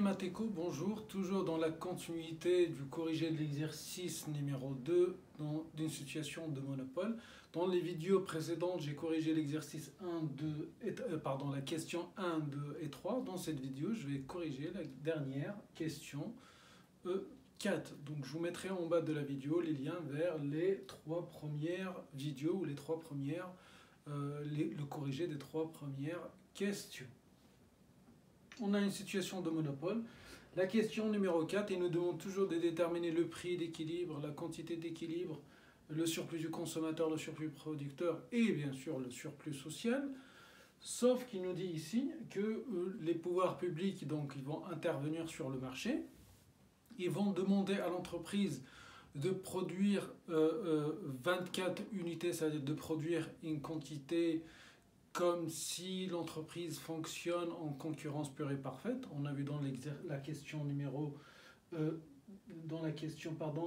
Matéco, bonjour, toujours dans la continuité du corrigé de l'exercice numéro 2 d'une situation de monopole. Dans les vidéos précédentes, j'ai corrigé l'exercice 1, 2, la question 1, 2 et 3. Dans cette vidéo, je vais corriger la dernière question 4. Donc je vous mettrai en bas de la vidéo les liens vers les trois premières vidéos ou les trois premières, le corrigé des trois premières questions. On a une situation de monopole. La question numéro 4, il nous demande toujours de déterminer le prix d'équilibre, la quantité d'équilibre, le surplus du consommateur, le surplus producteur et bien sûr le surplus social. Sauf qu'il nous dit ici que les pouvoirs publics donc, ils vont intervenir sur le marché. Ils vont demander à l'entreprise de produire 24 unités, c'est-à-dire de produire une quantité comme si l'entreprise fonctionne en concurrence pure et parfaite. On a vu dans la question numéro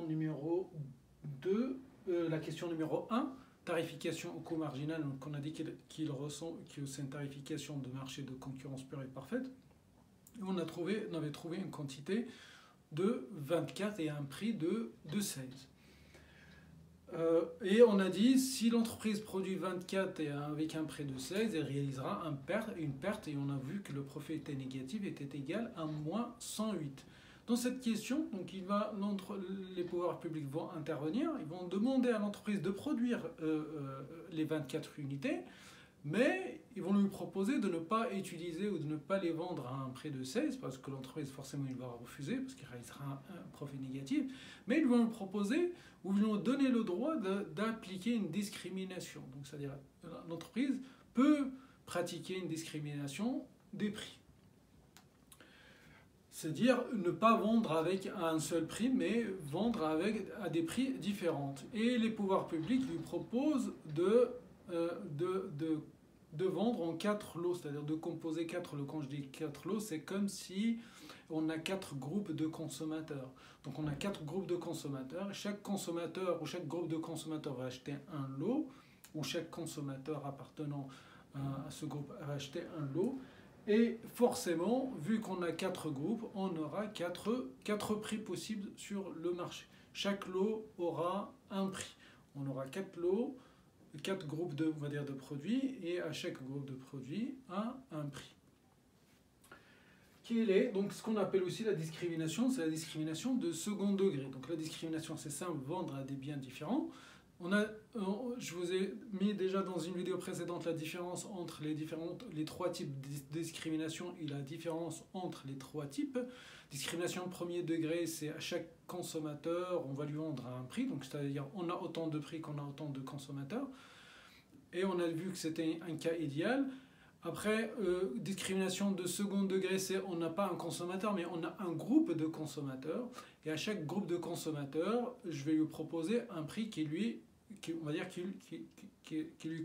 numéro 2, la question numéro 1, tarification au coût marginal, donc on a dit que c'est une tarification de marché de concurrence pure et parfaite. Et on avait trouvé une quantité de 24 et un prix de 16. Et on a dit, si l'entreprise produit 24 et avec un prix de 16, elle réalisera une perte, et on a vu que le profit était négatif, était égal à moins 108. Dans cette question, donc les pouvoirs publics vont intervenir, ils vont demander à l'entreprise de produire les 24 unités, mais ils vont lui proposer de ne pas utiliser ou de ne pas les vendre à un prix de 16, parce que l'entreprise, forcément, il va refuser, parce qu'il réalisera un profit négatif. Mais ils vont lui proposer, ou ils vont donner le droit d'appliquer une discrimination. Donc, c'est-à-dire, l'entreprise peut pratiquer une discrimination des prix. C'est-à-dire ne pas vendre avec un seul prix, mais vendre à des prix différents. Et les pouvoirs publics lui proposent de vendre en 4 lots, c'est-à-dire de composer 4 lots. Quand je dis 4 lots, c'est comme si on a 4 groupes de consommateurs. Donc on a 4 groupes de consommateurs. Chaque consommateur ou chaque groupe de consommateurs va acheter un lot, ou chaque consommateur appartenant à ce groupe va acheter un lot. Et forcément, vu qu'on a 4 groupes, on aura 4 prix possibles sur le marché. Chaque lot aura un prix. On aura 4 lots, 4 groupes de produits, et à chaque groupe de produits un prix. Quel est donc ce qu'on appelle aussi la discrimination? C'est la discrimination de second degré. Donc la discrimination, c'est simple, vendre à des biens différents. Je vous ai mis déjà dans une vidéo précédente la différence entre les trois types de discrimination et la différence entre les trois types. Discrimination de premier degré, c'est à chaque consommateur, on va lui vendre à un prix, donc c'est-à-dire on a autant de prix qu'on a autant de consommateurs. Et on a vu que c'était un cas idéal. Après, discrimination de second degré, c'est on n'a pas un consommateur, mais on a un groupe de consommateurs. Et à chaque groupe de consommateurs, je vais lui proposer un prix qui lui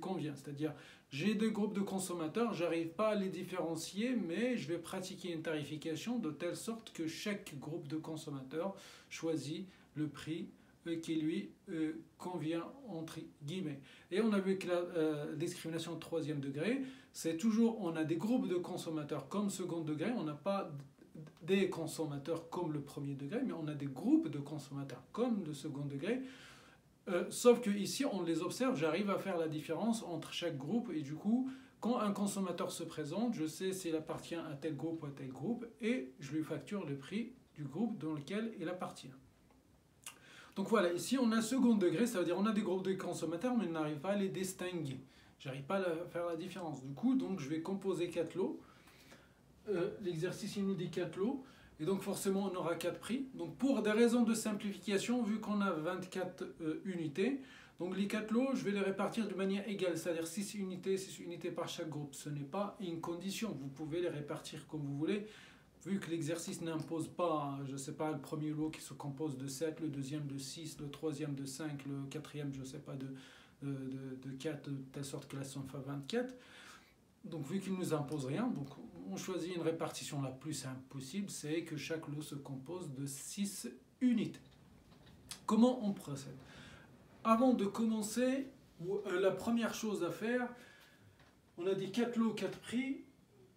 convient. C'est-à-dire, j'ai deux groupes de consommateurs, je n'arrive pas à les différencier, mais je vais pratiquer une tarification de telle sorte que chaque groupe de consommateurs choisit le prix qui lui convient, entre guillemets. Et on a vu que la discrimination de troisième degré, c'est toujours, on a des groupes de consommateurs comme second degré, on n'a pas des consommateurs comme le premier degré, mais on a des groupes de consommateurs comme le second degré. Sauf que ici, on les observe, j'arrive à faire la différence entre chaque groupe, et du coup, quand un consommateur se présente, je sais s'il appartient à tel groupe ou à tel groupe, et je lui facture le prix du groupe dans lequel il appartient. Donc voilà, ici on a second degré, ça veut dire on a des groupes de consommateurs, mais on n'arrive pas à les distinguer. J'arrive pas à faire la différence. Du coup, donc, je vais composer 4 lots. L'exercice, il nous dit 4 lots. Et donc forcément, on aura 4 prix. Donc pour des raisons de simplification, vu qu'on a 24 unités, donc les 4 lots, je vais les répartir de manière égale. C'est-à-dire 6 unités par chaque groupe. Ce n'est pas une condition. Vous pouvez les répartir comme vous voulez. Vu que l'exercice n'impose pas, je ne sais pas, le premier lot qui se compose de 7, le deuxième de 6, le troisième de 5, le quatrième, je ne sais pas, de 4, de telle sorte que la somme fait 24. Donc vu qu'il ne nous impose rien, donc on choisit une répartition la plus simple possible, c'est que chaque lot se compose de 6 unités. Comment on procède? Avant de commencer, la première chose à faire, on a dit 4 lots, 4 prix.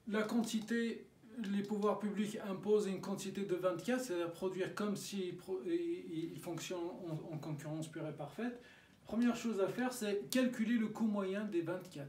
La quantité les pouvoirs publics imposent une quantité de 24, c'est-à-dire produire comme s'ils fonctionnent en concurrence pure et parfaite. La première chose à faire, c'est calculer le coût moyen des 24.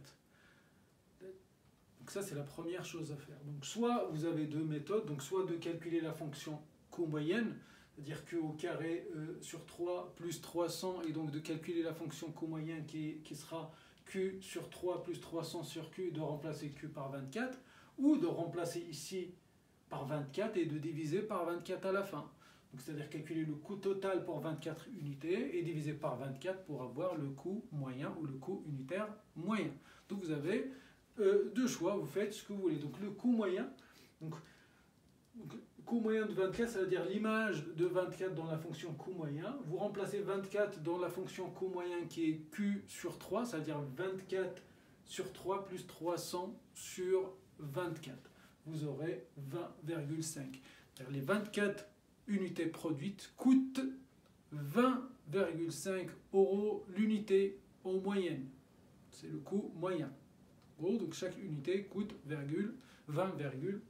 Donc ça, c'est la première chose à faire. Donc soit vous avez deux méthodes, donc soit de calculer la fonction coût moyenne, c'est-à-dire Q au carré sur 3 plus 300, et donc de calculer la fonction coût moyen qui sera Q sur 3 plus 300 sur Q, et de remplacer Q par 24, ou de remplacer ici par 24 et de diviser par 24 à la fin. C'est-à-dire calculer le coût total pour 24 unités et diviser par 24 pour avoir le coût moyen ou le coût unitaire moyen. Donc vous avez deux choix, vous faites ce que vous voulez. Donc le coût moyen, coût moyen de 24, ça veut dire l'image de 24 dans la fonction coût moyen. Vous remplacez 24 dans la fonction coût moyen qui est Q sur 3, ça veut dire 24 sur 3 plus 300 sur 24. Vous aurez 20,5. Les 24 unités produites coûtent 20,5 € l'unité en moyenne. C'est le coût moyen. Bon, donc chaque unité coûte 20,25.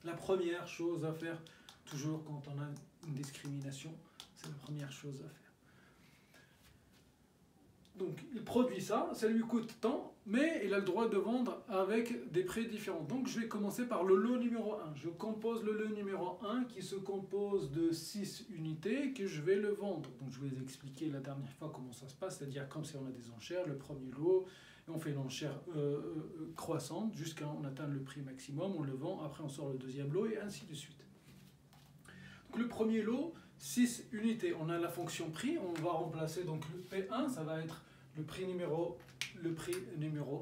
La première chose à faire, toujours quand on a une discrimination, c'est la première chose à faire. Donc il produit ça, ça lui coûte tant, mais il a le droit de vendre avec des prix différents. Donc je vais commencer par le lot numéro 1. Je compose le lot numéro 1 qui se compose de 6 unités que je vais le vendre. Donc je vous ai expliqué la dernière fois comment ça se passe, c'est-à-dire comme si on a des enchères, le premier lot, et on fait l'enchère croissante jusqu'à on atteint le prix maximum, on le vend, après on sort le deuxième lot et ainsi de suite. Donc le premier lot, 6 unités. On a la fonction prix, on va remplacer donc le P1, ça va être le prix numéro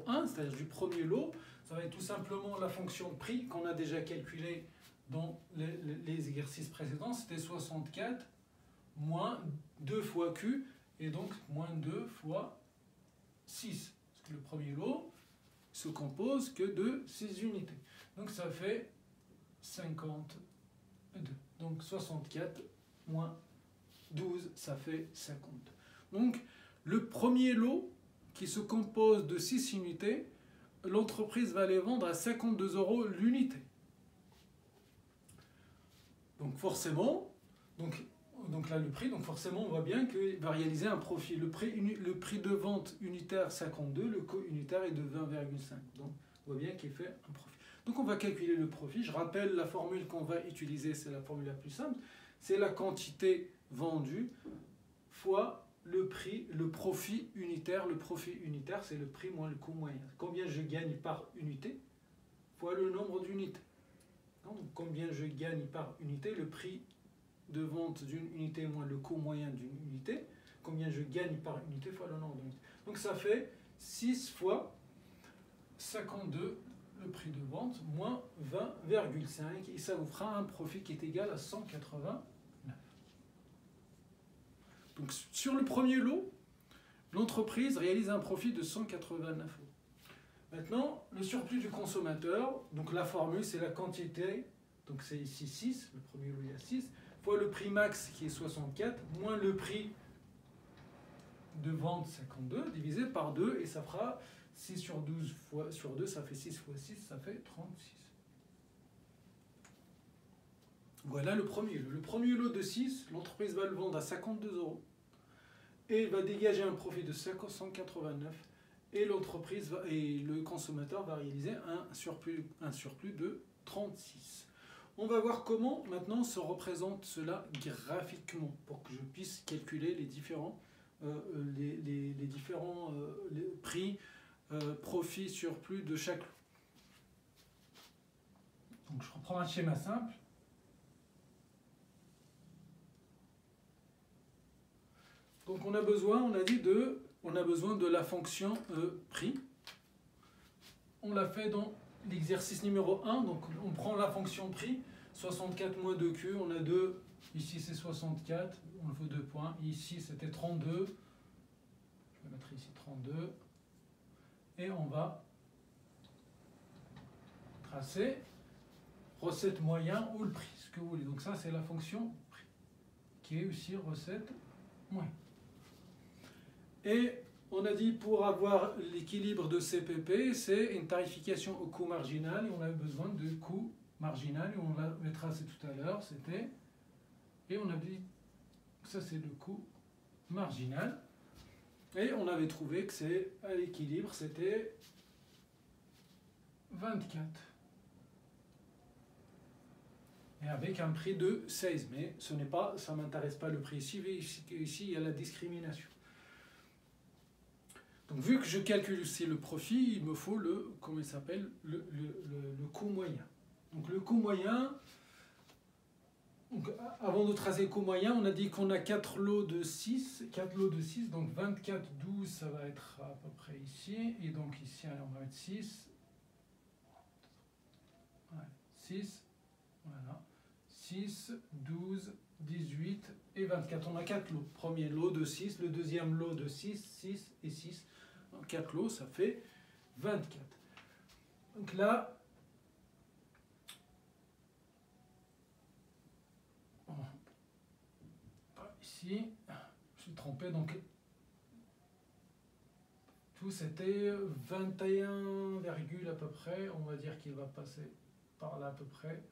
1, c'est-à-dire du premier lot. Ça va être tout simplement la fonction prix qu'on a déjà calculée dans les exercices précédents. C'était 64 moins 2 fois Q, et donc moins 2 fois 6. Parce que le premier lot se compose que de 6 unités. Donc ça fait 52. Donc 64 moins 12, ça fait 50. Donc, le premier lot qui se compose de 6 unités, l'entreprise va les vendre à 52 € l'unité. Donc forcément, donc là le prix, donc forcément on voit bien qu'il va réaliser un profit. Le prix de vente unitaire 52, le coût unitaire est de 20,5. Donc on voit bien qu'il fait un profit. Donc on va calculer le profit. Je rappelle la formule qu'on va utiliser, c'est la formule la plus simple. C'est la quantité vendue fois le prix, le profit unitaire. Le profit unitaire, c'est le prix moins le coût moyen. Combien je gagne par unité fois le nombre d'unités. Donc combien je gagne par unité, le prix de vente d'une unité moins le coût moyen d'une unité. Combien je gagne par unité fois le nombre d'unités. Donc ça fait 6 fois 52 le prix de vente moins 20,5 et ça vous fera un profit qui est égal à 189. Donc sur le premier lot, l'entreprise réalise un profit de 189 €. Maintenant, le surplus du consommateur, donc la formule c'est la quantité, donc c'est ici 6, le premier lot il y a 6, fois le prix max qui est 64, moins le prix de vente 52, divisé par 2, et ça fera 6 sur 12 fois sur 2, ça fait 6 fois 6, ça fait 36. Voilà le premier lot. Le premier lot de 6, l'entreprise va le vendre à 52 € et va dégager un profit de 589 et l'entreprise et le consommateur va réaliser un surplus de 36. On va voir comment maintenant se représente cela graphiquement pour que je puisse calculer les différents prix, profit, surplus de chaque lot. Donc je reprends un schéma simple. Donc on a besoin de la fonction prix. On l'a fait dans l'exercice numéro 1, donc on prend la fonction prix, 64 moins 2Q, on a 2, ici c'est 64, on le faut 2 points, ici c'était 32, je vais mettre ici 32, et on va tracer recette moyen ou le prix, ce que vous voulez. Donc ça c'est la fonction prix, qui est aussi recette moyen. Et On a dit pour avoir l'équilibre de CPP, c'est une tarification au coût marginal et on a besoin de coût marginal et on l'avait tracé tout à l'heure, c'était, et on a dit ça c'est le coût marginal et on avait trouvé que c'est à l'équilibre, c'était 24 et avec un prix de 16, mais ce n'est pas, ça m'intéresse pas le prix ici, ici il y a la discrimination. Donc vu que je calcule aussi le profit, il me faut le, comment il s'appelle, le coût moyen. Donc le coût moyen, donc avant de tracer le coût moyen, on a dit qu'on a 4 lots de 6, donc 24, 12, ça va être à peu près ici, et donc ici on va mettre 6, ouais, 6, voilà, 6, 12, 18 et 24. On a 4 lots. Premier lot de 6, le deuxième lot de 6, 6 et 6. 4 lots, ça fait 24. Donc là, ici, je suis trompé, donc tout c'était 21, à peu près, on va dire qu'il va passer par là à peu près.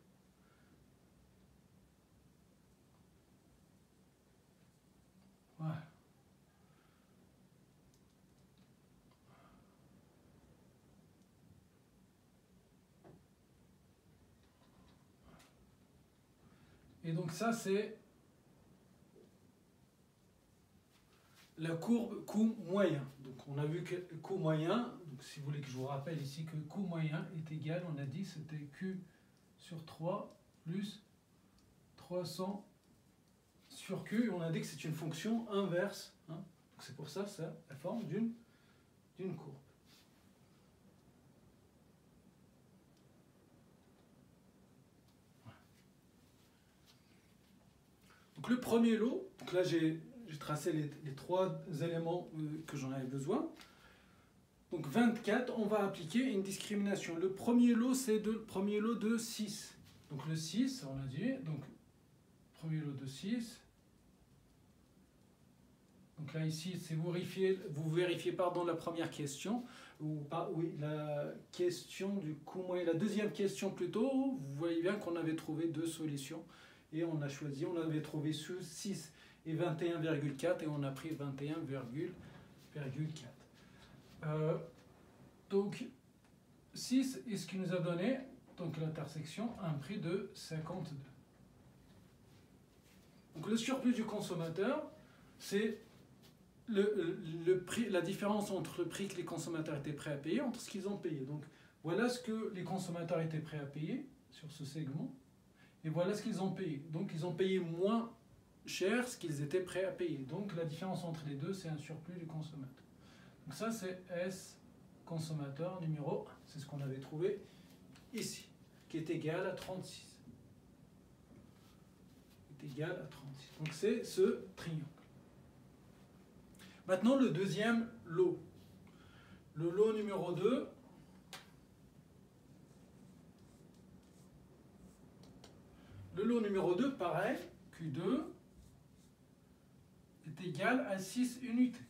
Voilà. Et donc ça c'est la courbe coût moyen. Donc on a vu que le coût moyen, donc si vous voulez que je vous rappelle ici que le coût moyen est égal, on a dit c'était Q sur 3 plus 300 sur Q, et on a dit que c'est une fonction inverse. Hein. C'est pour ça, c'est la forme d'une courbe. Donc le premier lot, donc là j'ai tracé les 3 éléments que j'en avais besoin. Donc 24, on va appliquer une discrimination. Le premier lot, c'est le premier lot de 6. Donc le 6, on a dit, donc premier lot de 6. Donc là ici, si vous vérifiez pardon, la première question, oui, la question du coût moyen, la deuxième question plutôt, vous voyez bien qu'on avait trouvé 2 solutions. Et on a choisi, on avait trouvé 6 et 21,4 et on a pris 21,4. Donc 6 est ce qui nous a donné, donc l'intersection, un prix de 52. Donc le surplus du consommateur, c'est le prix, la différence entre le prix que les consommateurs étaient prêts à payer, entre ce qu'ils ont payé. Donc voilà ce que les consommateurs étaient prêts à payer sur ce segment. Et voilà ce qu'ils ont payé. Donc ils ont payé moins cher ce qu'ils étaient prêts à payer. Donc la différence entre les deux, c'est un surplus du consommateur. Donc ça, c'est S consommateur numéro 1. C'est ce qu'on avait trouvé ici, qui est égal à 36. Est égal à 36. Donc c'est ce triangle. Maintenant, le deuxième lot. Le lot numéro 2. Le lot numéro 2, pareil, Q2 est égal à 6 unités.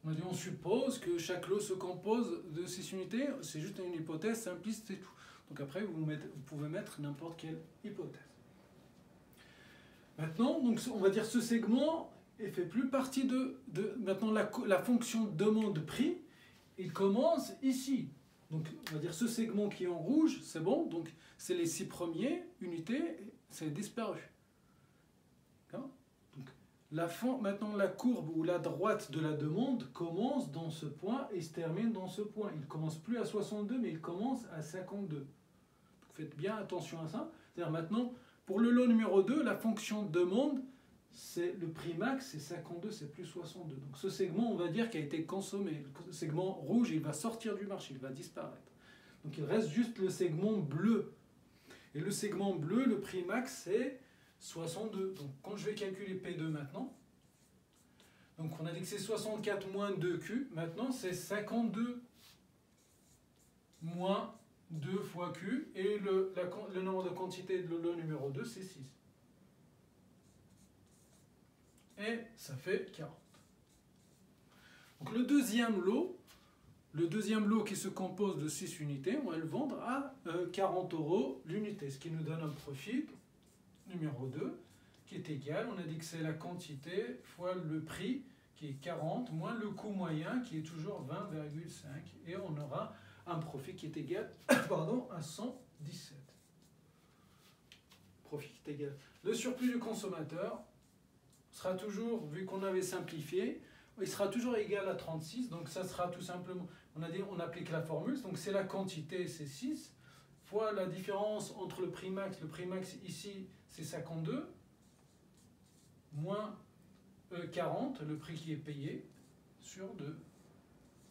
On suppose que chaque lot se compose de 6 unités, c'est juste une hypothèse simpliste, c'est tout. Donc après, vous pouvez mettre n'importe quelle hypothèse. Maintenant, donc, on va dire ce segment ne fait plus partie maintenant la fonction demande-prix, il commence ici. Donc, on va dire ce segment qui est en rouge, c'est bon. Donc, c'est les 6 premières unités, c'est disparu. Donc, maintenant, la courbe ou la droite de la demande commence dans ce point et se termine dans ce point. Il ne commence plus à 62, mais il commence à 52. Donc, faites bien attention à ça. C'est-à-dire maintenant, pour le lot numéro 2, la fonction demande, c'est le prix max, c'est 52, c'est plus 62. Donc ce segment, on va dire, qui a été consommé. Le segment rouge, il va sortir du marché, il va disparaître. Donc il reste juste le segment bleu. Et le segment bleu, le prix max, c'est 62. Donc quand je vais calculer P2 maintenant, donc on a dit que c'est 64 moins 2Q, maintenant c'est 52 moins 2 fois Q, et le nombre de quantités de lot numéro 2, c'est 6. Et ça fait 40. Donc le deuxième lot qui se compose de 6 unités, on va le vendre à 40 € l'unité, ce qui nous donne un profit numéro 2 qui est égal, on a dit que c'est la quantité fois le prix qui est 40 moins le coût moyen qui est toujours 20,5 et on aura un profit qui est égal à 117. Profit qui est égal. Le surplus du consommateur sera toujours, vu qu'on avait simplifié, il sera toujours égal à 36, donc ça sera tout simplement, on a dit on applique la formule, donc c'est la quantité, c'est 6, fois la différence entre le prix max ici c'est 52, moins 40, le prix qui est payé, sur 2.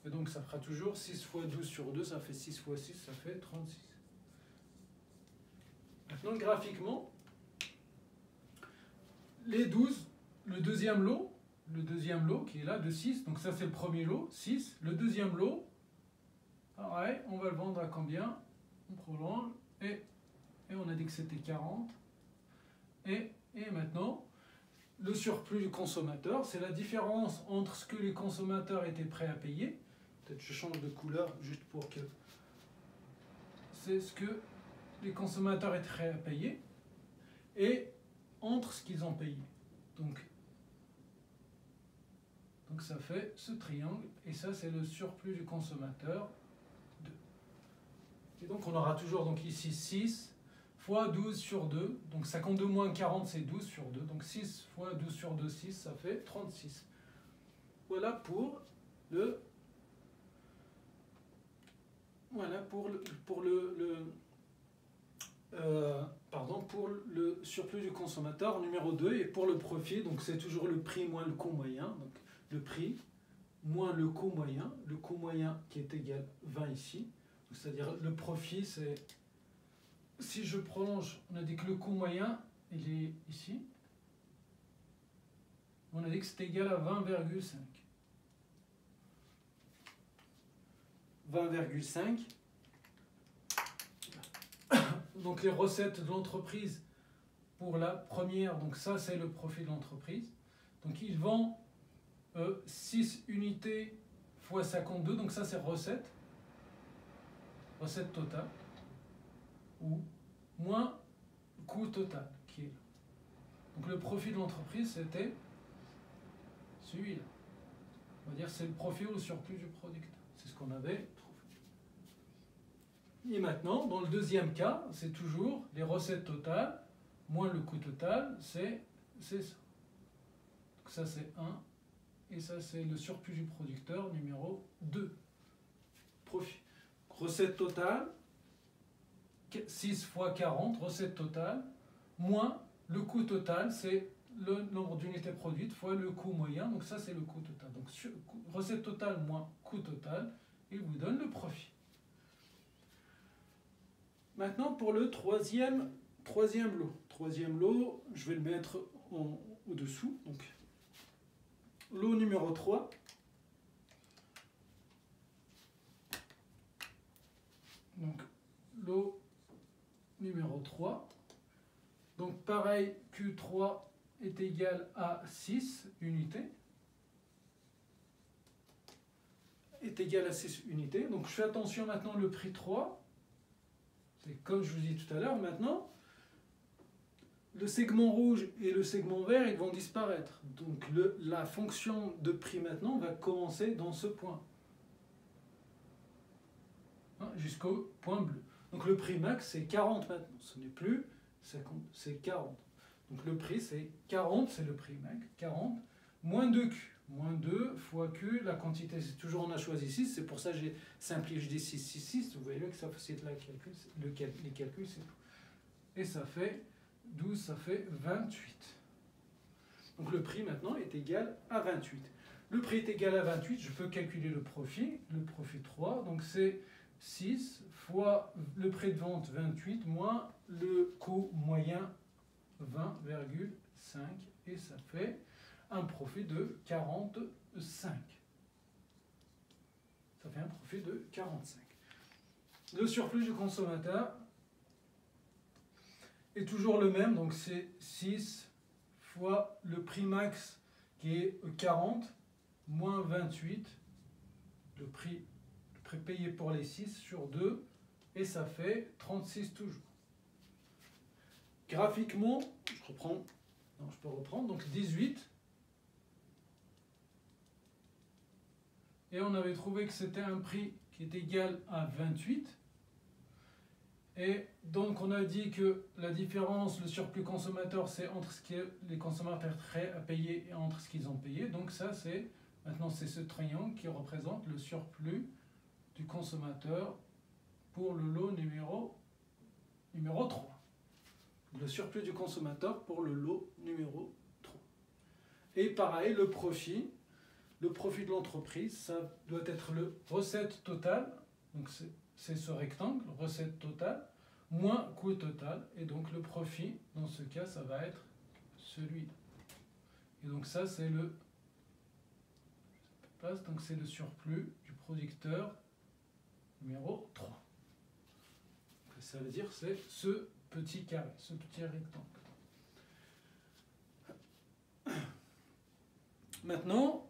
Et donc ça fera toujours 6 fois 12 sur 2, ça fait 6 fois 6, ça fait 36. Maintenant graphiquement, les 12, le deuxième lot qui est là de 6, donc ça c'est le premier lot, 6. Le deuxième lot, pareil, on va le vendre à combien? On prolonge, et on a dit que c'était 40. Et maintenant, le surplus du consommateur, c'est la différence entre ce que les consommateurs étaient prêts à payer. Peut-être je change de couleur juste pour que... C'est ce que les consommateurs étaient prêts à payer et entre ce qu'ils ont payé. Donc ça fait ce triangle, et ça c'est le surplus du consommateur 2. Et donc on aura toujours donc ici 6 fois 12 sur 2, donc 52 moins 40 c'est 12 sur 2, donc 6 fois 12 sur 2, 6, ça fait 36. Voilà pour le surplus du consommateur numéro 2, et pour le profit, donc c'est toujours le prix moins le coût moyen, donc le prix moins le coût moyen qui est égal 20 ici, c'est-à-dire le profit c'est, si je prolonge, on a dit que le coût moyen il est ici, on a dit que c'était égal à 20,5. 20,5. Donc les recettes de l'entreprise pour la première, donc ça c'est le profit de l'entreprise. Donc ils vendent 6 unités fois 52, donc ça c'est recette totale, ou moins coût total qui est là. Donc le profit de l'entreprise c'était celui-là. On va dire c'est le profit ou le surplus du producteur. C'est ce qu'on avait trouvé. Et maintenant, dans le deuxième cas, c'est toujours les recettes totales moins le coût total, c'est ça. Donc ça c'est 1, et ça c'est le surplus du producteur numéro 2. Profit. Recette totale, 6 fois 40, recette totale, moins le coût total, c'est le nombre d'unités produites fois le coût moyen, donc ça c'est le coût total. Donc recette totale moins coût total, il vous donne le profit. Maintenant pour le troisième lot. Troisième lot, je vais le mettre au-dessous. Donc, lot numéro 3. Donc, lot numéro 3. Donc, pareil, Q3 est égal à 6 unités. Est égal à 6 unités. Donc, je fais attention maintenant, le prix 3. C'est comme je vous dis tout à l'heure, maintenant, le segment rouge et le segment vert, ils vont disparaître. Donc la fonction de prix maintenant va commencer dans ce point, jusqu'au point bleu. Donc le prix max c'est 40 maintenant, ce n'est plus 50, c'est 40. Donc le prix c'est 40, c'est le prix max, 40, moins 2Q. Moins 2 fois Q, la quantité, c'est toujours on a choisi 6, c'est pour ça que j'ai simplifié, je dis 6, 6, 6, vous voyez que ça facilite les calculs, c'est tout. Et ça fait 12, ça fait 28. Donc le prix maintenant est égal à 28. Le prix est égal à 28, je peux calculer le profit 3, donc c'est 6 fois le prix de vente 28 moins le coût moyen 20,5, et ça fait un profit de 45. Ça fait un profit de 45. Le surplus du consommateur est toujours le même, donc c'est 6 fois le prix max qui est 40 moins 28 le prix payé pour les 6 sur 2, et ça fait 36 toujours. Graphiquement, je reprends, non, je peux reprendre, donc 18. Et on avait trouvé que c'était un prix qui est égal à 28. Et donc on a dit que la différence, le surplus consommateur, c'est entre ce que les consommateurs prêts à payer et entre ce qu'ils ont payé. Donc ça, maintenant c'est ce triangle qui représente le surplus du consommateur pour le lot numéro 3. Le surplus du consommateur pour le lot numéro 3. Et pareil, le profit de l'entreprise, ça doit être le recette totale, donc c'est ce rectangle, recette totale, moins coût total, et donc le profit, dans ce cas, ça va être celui-là. Et donc ça, c'est le surplus du producteur numéro 3. Ça veut dire c'est ce petit carré, ce petit rectangle. Maintenant,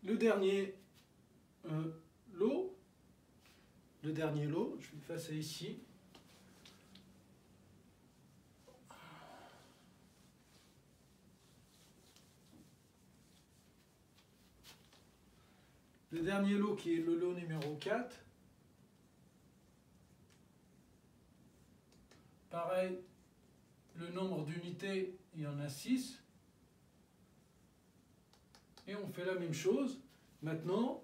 le dernier lot, je vais l'effacer ici. Le dernier lot qui est le lot numéro 4. Pareil, le nombre d'unités, il y en a 6. Et on fait la même chose. Maintenant,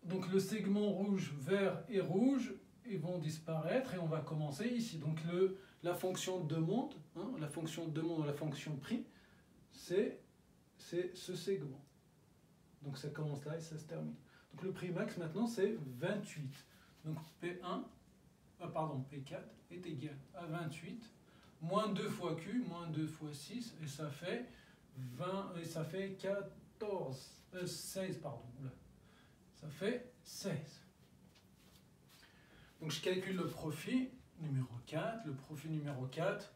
donc le segment rouge, vert et rouge, ils vont disparaître et on va commencer ici. Donc la fonction demande, la fonction demande ou la fonction prix, c'est ce segment. Donc ça commence là et ça se termine. Donc le prix max maintenant c'est 28. Donc P4 est égal à 28 moins 2 fois Q moins 2 fois 6 et ça fait 16 pardon. Ça fait 16. Donc je calcule le profit numéro 4. Le profit numéro 4,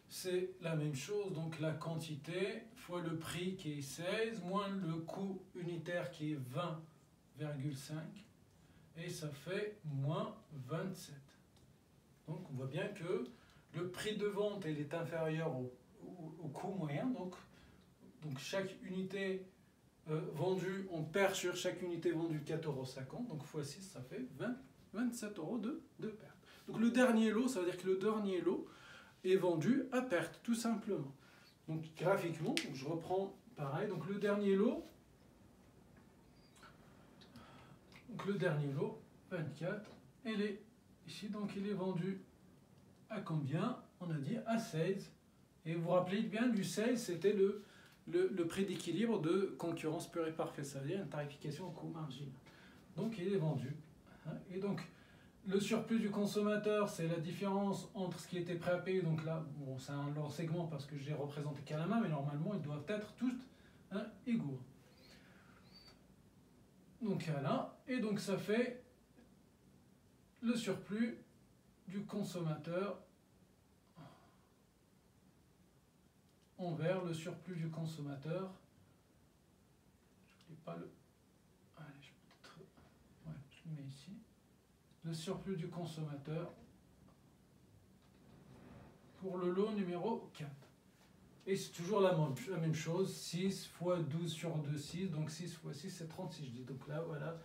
c'est la même chose. Donc la quantité fois le prix qui est 16 moins le coût unitaire qui est 20,5 et ça fait moins 27. Donc on voit bien que le prix de vente il est inférieur au coût moyen. Donc chaque unité vendue, on perd sur chaque unité vendue 4,50 €. Donc x 6, ça fait 27 € de perte. Donc le dernier lot, ça veut dire que le dernier lot est vendu à perte, tout simplement. Donc graphiquement, je reprends pareil. Donc le dernier lot, 24, il est ici, donc il est vendu à combien? On a dit à 16. Et vous vous rappelez bien du 16, c'était le prix d'équilibre de concurrence pure et parfaite, c'est-à-dire une tarification au coût marginal. Donc il est vendu. Et donc le surplus du consommateur, c'est la différence entre ce qui était prêt à payer. Donc là, bon, c'est un long segment parce que je l'ai représenté qu'à la main, mais normalement ils doivent être tous égaux. Donc là, et donc ça fait le surplus du consommateur envers le surplus du consommateur. Je ne pas le. Allez, je le mets ici. Le surplus du consommateur pour le lot numéro 4. Et c'est toujours la même chose, 6 fois 12 sur 2, 6, donc 6 fois 6 c'est 36, je dis. Donc là, voilà,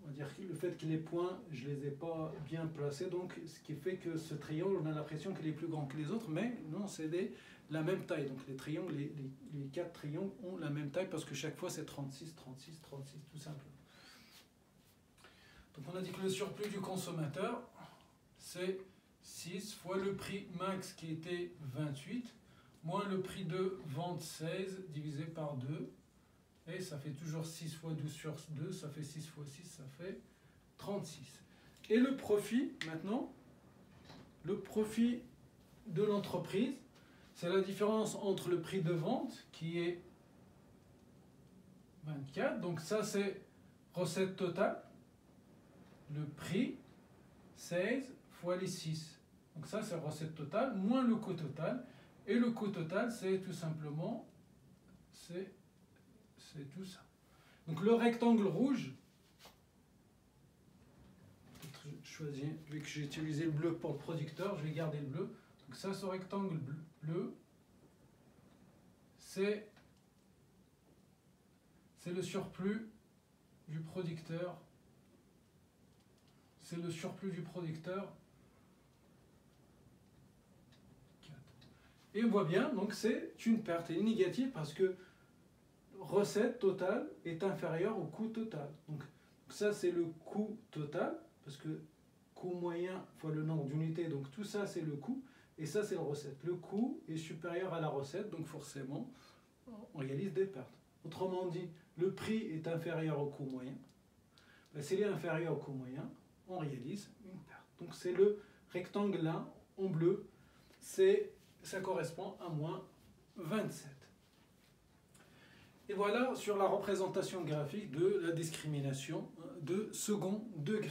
on va dire que le fait que les points, je ne les ai pas bien placés, donc ce qui fait que ce triangle, on a l'impression qu'il est plus grand que les autres, mais non, c'est la même taille. Donc les triangles, les 4 triangles ont la même taille parce que chaque fois c'est 36, 36, 36, tout simplement. Donc on a dit que le surplus du consommateur, c'est 6 fois le prix max qui était 28, moins le prix de vente 16 divisé par 2, et ça fait toujours 6 fois 12 sur 2, ça fait 6 fois 6, ça fait 36. Et le profit, maintenant, le profit de l'entreprise, c'est la différence entre le prix de vente qui est 24, donc ça c'est recette totale, le prix 16 fois les 6. Donc ça c'est recette totale moins le coût total. Et le coût total c'est tout simplement, c'est tout ça. Donc le rectangle rouge, choisis, vu que j'ai utilisé le bleu pour le producteur, je vais garder le bleu. Donc ça, ce rectangle bleu, c'est le surplus du producteur. C'est le surplus du producteur. Et on voit bien, donc c'est une perte. Elle est négative parce que recette totale est inférieure au coût total. Donc ça, c'est le coût total, parce que coût moyen fois le nombre d'unités, donc tout ça, c'est le coût. Et ça, c'est la recette. Le coût est supérieur à la recette, donc forcément, on réalise des pertes. Autrement dit, le prix est inférieur au coût moyen. Ben, s'il est inférieur au coût moyen, on réalise une perte. Donc c'est le rectangle là, en bleu, ça correspond à moins 27. Et voilà sur la représentation graphique de la discrimination de second degré.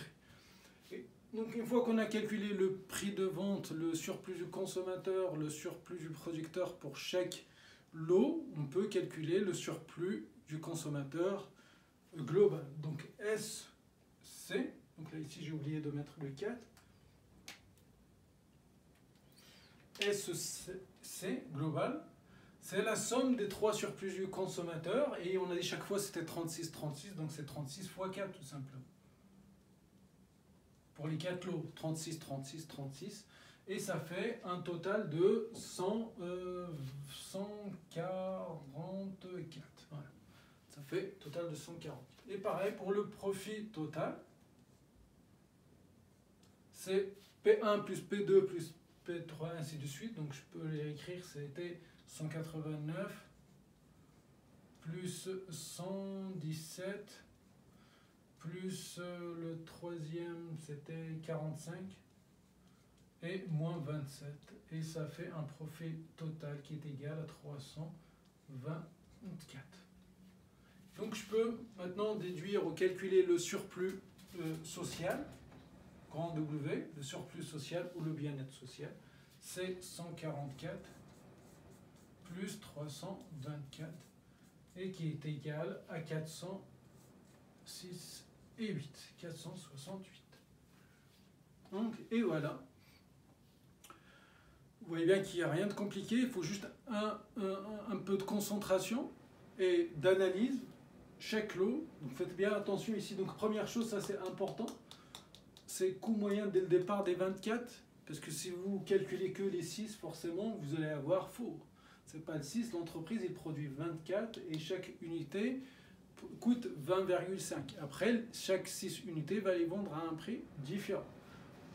Et donc une fois qu'on a calculé le prix de vente, le surplus du consommateur, le surplus du producteur pour chaque lot, on peut calculer le surplus du consommateur global. Donc SC, donc là ici j'ai oublié de mettre le 4, SC global, c'est la somme des trois surplus du consommateur, et on a dit chaque fois c'était 36, 36, donc c'est 36 fois 4 tout simplement. Pour les 4 lots, 36, 36, 36, et ça fait un total de 144. Voilà. Ça fait total de 140. Et pareil pour le profit total, c'est P1 plus P2 plus P3, ainsi de suite. Donc je peux les écrire, c'était 189 plus 117 plus le troisième c'était 45 et moins 27. Et ça fait un profit total qui est égal à 324. Donc je peux maintenant déduire ou calculer le surplus social, grand W, le surplus social ou le bien-être social. C'est 144 plus 324 et qui est égal à 406 et 8, 468. Donc, et voilà. Vous voyez bien qu'il n'y a rien de compliqué, il faut juste un peu de concentration et d'analyse. Chaque lot, donc faites bien attention ici. Donc première chose, ça c'est important, c'est coût moyen dès le départ des 24, parce que si vous calculez que les 6, forcément, vous allez avoir faux. C'est pas le 6, l'entreprise il produit 24 et chaque unité coûte 20,5. Après, chaque 6 unités va les vendre à un prix différent.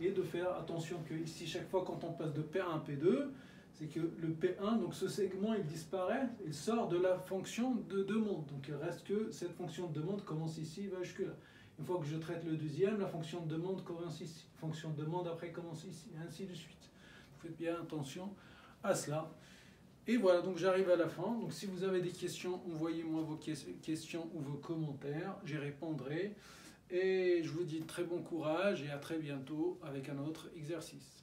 Et de faire attention que ici, chaque fois quand on passe de P1 à P2, c'est que le P1, donc ce segment, il disparaît, il sort de la fonction de demande. Donc il reste que cette fonction de demande commence ici, va jusque là. Une fois que je traite le deuxième, la fonction de demande commence ici. La fonction de demande après commence ici, et ainsi de suite. Vous faites bien attention à cela. Et voilà, donc j'arrive à la fin. Donc si vous avez des questions, envoyez-moi vos questions ou vos commentaires, j'y répondrai. Et je vous dis très bon courage et à très bientôt avec un autre exercice.